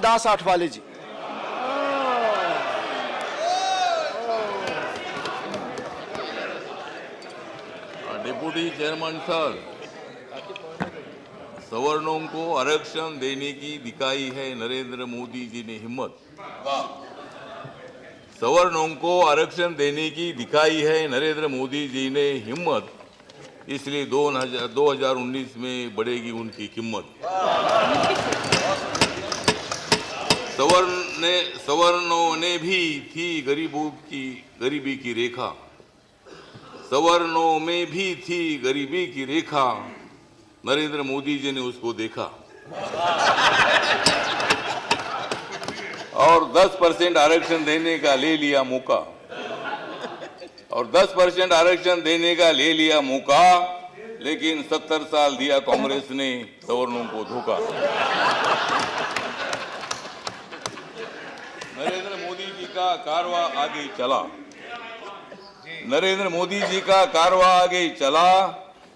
दास आठवाले जी। Deputy chairman sir, सवर्णों को आरक्षण देने की दिखाई है नरेंद्र मोदी जी ने हिम्मत। सवर्णों को आरक्षण देने की दिखाई है नरेंद्र मोदी जी ने हिम्मत, इसलिए 2019 में बढ़ेगी उनकी कीमत। सवर्णों ने भी थी गरीबी की रेखा, सवर्णों में भी थी गरीबी की रेखा, नरेंद्र मोदी जी ने उसको देखा और 10% आरक्षण देने का ले लिया मौका, और 10% आरक्षण देने का ले लिया मौका, लेकिन 70 साल दिया कांग्रेस ने सवर्णों को धोखा। नरेंद्र मोदी जी का कारवा आगे चला, नरेंद्र मोदी जी का कारवा आगे चला,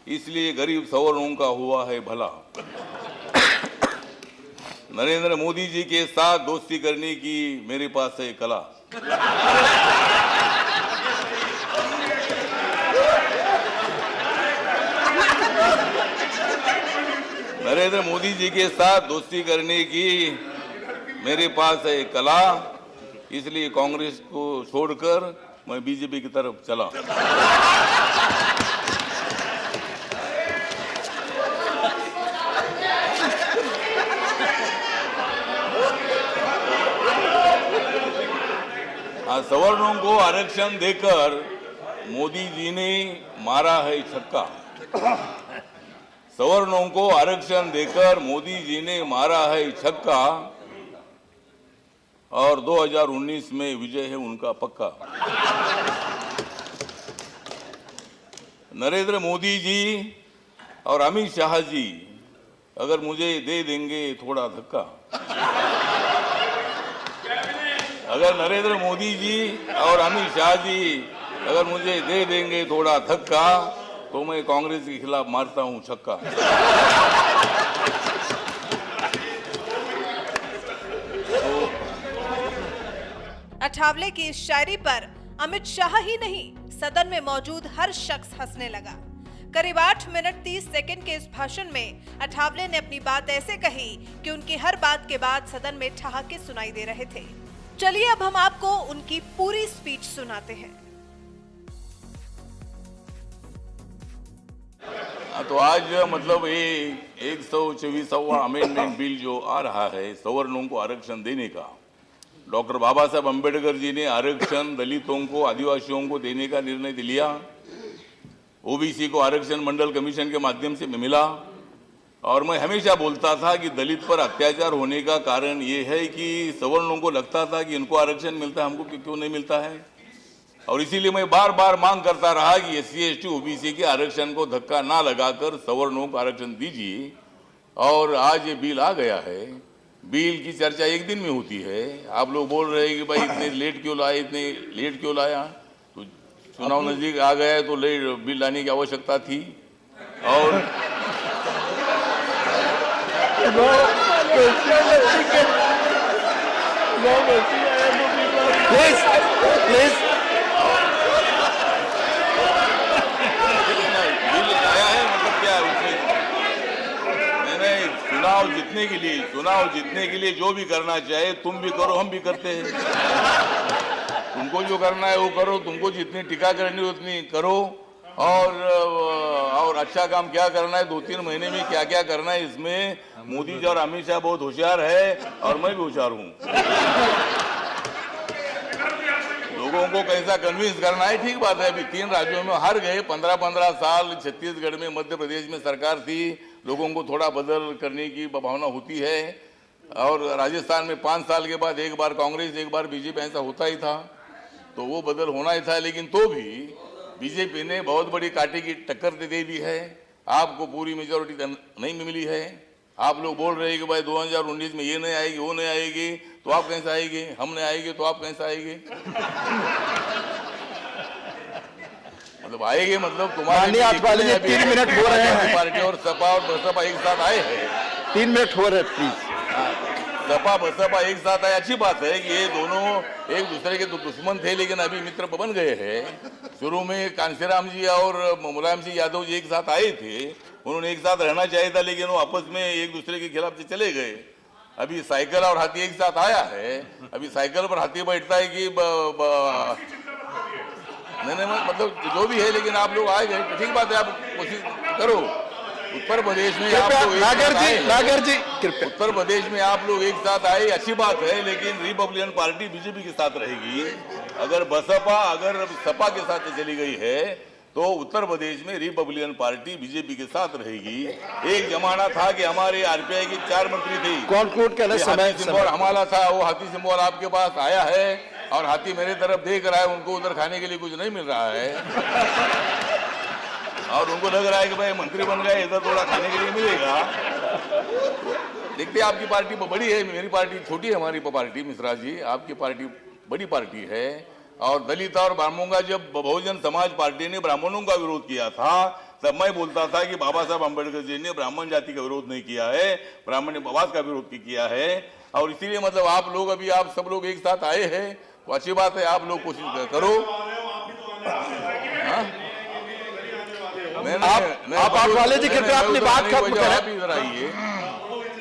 इसलिए गरीब सवर्णों का हुआ है भला। नरेंद्र मोदी जी के साथ दोस्ती करने की मेरे पास है कला। नरेंद्र मोदी जी के साथ दोस्ती करने की मेरे पास है कला, इसलिए कांग्रेस को छोड़कर मैं बीजेपी की तरफ चला। सवर्णों को आरक्षण देकर मोदी जी ने मारा है छक्का। सवर्णों को आरक्षण देकर मोदी जी ने मारा है छक्का, और 2019 में विजय है उनका पक्का। नरेंद्र मोदी जी और अमित शाह जी अगर मुझे दे देंगे थोड़ा धक्का, अगर नरेंद्र मोदी जी और अमित शाह जी अगर मुझे दे देंगे थोड़ा धक्का, तो मैं कांग्रेस के खिलाफ मारता हूं छक्का। अठावले की इस शायरी पर अमित शाह ही नहीं, सदन में मौजूद हर शख्स हंसने लगा। करीब 8 मिनट 30 सेकंड के इस भाषण में अठावले ने अपनी बात ऐसे कही कि उनकी हर बात के बाद सदन में ठहाके सुनाई दे रहे थे। चलिए अब हम आपको उनकी पूरी स्पीच सुनाते हैं। तो आज मतलब ये 124वां अमेंडमेंट बिल जो आ रहा है सवर्णों को आरक्षण देने का, डॉक्टर बाबा साहब अम्बेडकर जी ने आरक्षण दलितों को, आदिवासियों को देने का निर्णय लिया। ओबीसी को आरक्षण मंडल कमीशन के माध्यम से मिला, और मैं हमेशा बोलता था कि दलित पर अत्याचार होने का कारण ये है कि सवर्णों को लगता था कि इनको आरक्षण मिलता है, हमको क्यों नहीं मिलता है। और इसीलिए मैं बार बार मांग करता रहा कि SC ST ओबीसी के आरक्षण को धक्का ना लगाकर सवर्णों को आरक्षण दीजिए, और आज ये बिल आ गया है। बिल की चर्चा एक दिन में होती है। आप लोग बोल रहे हैं कि भाई इतने लेट क्यों लाया, तो चुनाव नजदीक आ गया है तो बिल लाने की आवश्यकता थी। और प्लीज बिल आया है, मतलब क्या है उसमें, मैंने चुनाव जीतने के लिए जो भी करना चाहे तुम भी करो, हम भी करते हैं। तुमको जो करना है वो करो, तुमको जितनी टीका करनी है उतनी करो, और अच्छा काम क्या करना है, 2-3 महीने में क्या क्या करना है, इसमें मोदी जी और अमित शाह बहुत होशियार है, और मैं भी होशियार हूँ। लोगों को कैसा कन्विंस करना है, ठीक बात है। अभी 3 राज्यों में हार गए, 15-15 साल छत्तीसगढ़ में, मध्य प्रदेश में सरकार थी, लोगों को थोड़ा बदल करने की भावना होती है। और राजस्थान में 5 साल के बाद एक बार कांग्रेस एक बार बीजेपी, ऐसा होता ही था, तो वो बदल होना ही था। लेकिन तो भी बीजेपी ने बहुत बड़ी कांटे की टक्कर दे दी है। आपको पूरी मेजोरिटी नहीं मिली है। आप लोग बोल रहे हैं कि भाई 2019 में ये नहीं आएगी, वो नहीं आएगी, तो आप कैसे आएंगे, हम नहीं आएंगे तो आप कैसे आएंगे। मतलब आएंगे, मतलब तुम्हारे 3 मिनट हो रहे हैं। पार्टी और सपा और बसपा एक साथ आए हैं। 3 मिनट हो रहे, प्लीज। सपा बसपा एक साथ आए, अच्छी बात है कि ये दोनों एक दूसरे के दुश्मन थे लेकिन अभी मित्र बन गए हैं। शुरू में कांशीराम जी और मुलायम सिंह यादव जी एक साथ आए थे, उन्होंने एक साथ रहना चाहिए था लेकिन वो आपस में एक दूसरे के खिलाफ से चले गए। अभी साइकिल और हाथी एक साथ आया है, अभी साइकिल पर हाथी बैठता है कि नहीं मतलब जो भी है, लेकिन आप लोग आए गए, ठीक बात है, आप कोशिश करो। उत्तर प्रदेश में आप लोग नागर जी कृपया, उत्तर प्रदेश में आप लोग एक साथ आए, अच्छी बात है, लेकिन रिपब्लिकन पार्टी बीजेपी के साथ रहेगी। अगर बसपा अगर सपा के साथ चली गई है तो उत्तर प्रदेश में रिपब्लिकन पार्टी बीजेपी के साथ रहेगी। एक जमाना था कि हमारे आरपीआई के 4 मंत्री थे, कंक्लूड करना समय हमारा था, वो हाथी सिंबल आपके पास आया है और हाथी मेरे तरफ देख रहा है, उनको उधर खाने के लिए कुछ नहीं मिल रहा है और उनको लग रहा है कि भाई मंत्री बन गए, इधर थोड़ा खाने के लिए मिलेगा। देखते आपकी पार्टी बड़ी है, मेरी पार्टी छोटी है, हमारी पार्टी मिश्रा जी, आपकी पार्टी बड़ी पार्टी है। और दलित और ब्राह्मणों का जब बहुजन समाज पार्टी ने ब्राह्मणों का विरोध किया था तब मैं बोलता था कि बाबा साहब अम्बेडकर जी ने ब्राह्मण जाति का विरोध नहीं किया है, ब्राह्मणवाद का विरोध किया है। और इसीलिए मतलब आप लोग अभी आप सब लोग एक साथ आए हैं, वो अच्छी बात है, आप लोग कोशिश करो। आप वाले जी कृपया अपनी बात खत्म करें। इधर आइए,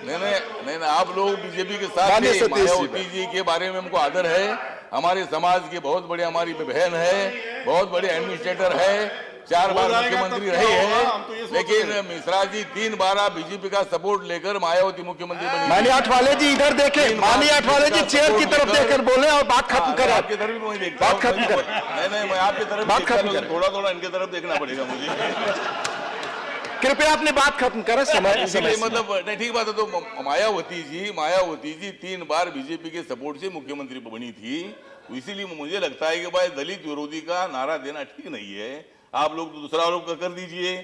नहीं आप लोग बीजेपी के साथ थे, मायावती जी के बारे में हमको आदर है, हमारे समाज की बहुत बड़ी हमारी बहन है, बहुत बड़े एडमिनिस्ट्रेटर है, 4 बार मुख्यमंत्री रही है, लेकिन मिश्रा जी 3 बार बीजेपी का सपोर्ट लेकर मायावती मुख्यमंत्री बनी। माननीय आठवाले जी इधर देखें, माननीय आठवाले जी चेयर की तरफ देखकर बोले और बात खत्म करें। आपकी तरफ भी मैं देखता हूं, बात खत्म करें। नहीं मैं आपकी तरफ बात खत्म करें, थोड़ा इनकी तरफ देखना पड़ेगा मुझे। कृपया अपनी बात खत्म करें, समय मतलब नहीं, ठीक बात है। तो मायावती जी 3 बार बीजेपी के सपोर्ट से मुख्यमंत्री बनी थी, इसीलिए मुझे लगता है कि भाई दलित विरोधी का नारा देना ठीक नहीं है। आप लोग दूसरा आरोप कर दीजिए।